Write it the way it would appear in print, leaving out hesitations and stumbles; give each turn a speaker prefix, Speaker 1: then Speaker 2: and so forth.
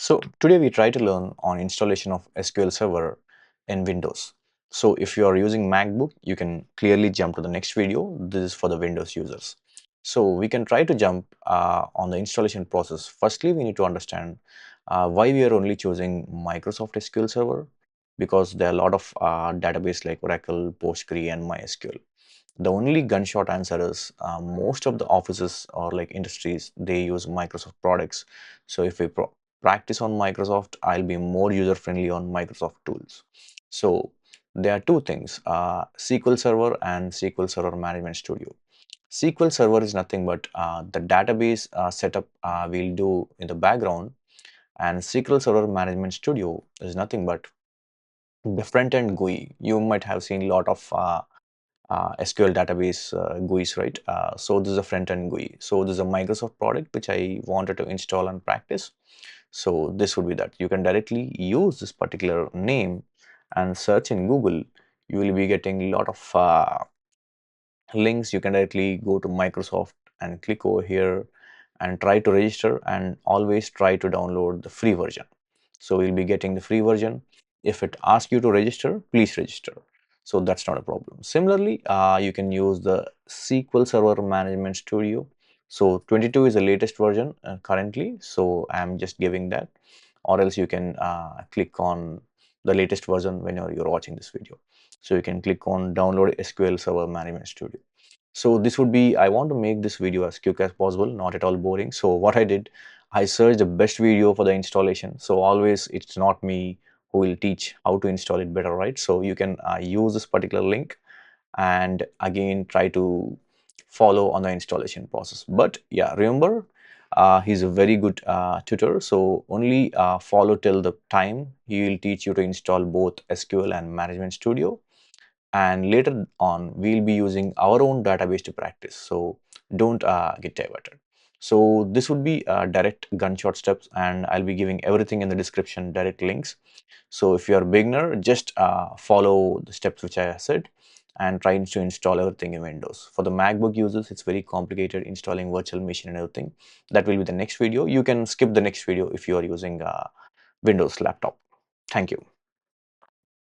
Speaker 1: So today we try to learn on installation of SQL Server in Windows. So if you are using MacBook, you can clearly jump to the next video. This is for the Windows users. So we can try to jump on the installation process. Firstly, we need to understand why we are only choosing Microsoft SQL Server, because there are a lot of database like Oracle, Postgre, and MySQL. The only gunshot answer is most of the offices or like industries, they use Microsoft products. So if we practice on Microsoft, I'll be more user friendly on Microsoft tools. So there are two things, SQL Server and SQL Server Management Studio. SQL Server is nothing but the database setup we'll do in the background, and SQL Server Management Studio is nothing but the front end GUI. You might have seen a lot of SQL database GUIs, right? So this is a front-end GUI. So this is a Microsoft product which I wanted to install and practice. So this would be that. You can directly use this particular name and search in Google. You will be getting a lot of links. You can directly go to Microsoft and click over here and try to register, and always try to download the free version. So we'll be getting the free version. If it asks you to register, please register. So that's not a problem. Similarly, you can use the SQL Server Management Studio. So 22 is the latest version currently. So I'm just giving that, or else you can click on the latest version when you're watching this video. So you can click on download SQL Server Management Studio. So this would be, I want to make this video as quick as possible, not at all boring. So what I did, I searched the best video for the installation. So always it's not me who will teach how to install it better, right? So you can use this particular link and again try to follow on the installation process. But yeah, remember, he's a very good tutor. So only follow till the time he will teach you to install both SQL and Management Studio, and later on we'll be using our own database to practice. So don't get diverted. So this would be direct gunshot steps, and I'll be giving everything in the description, direct links. So if you're a beginner, just follow the steps which I said and try to install everything in Windows. For the MacBook users, it's very complicated installing virtual machine and everything. That will be the next video. You can skip the next video if you are using Windows laptop. Thank you.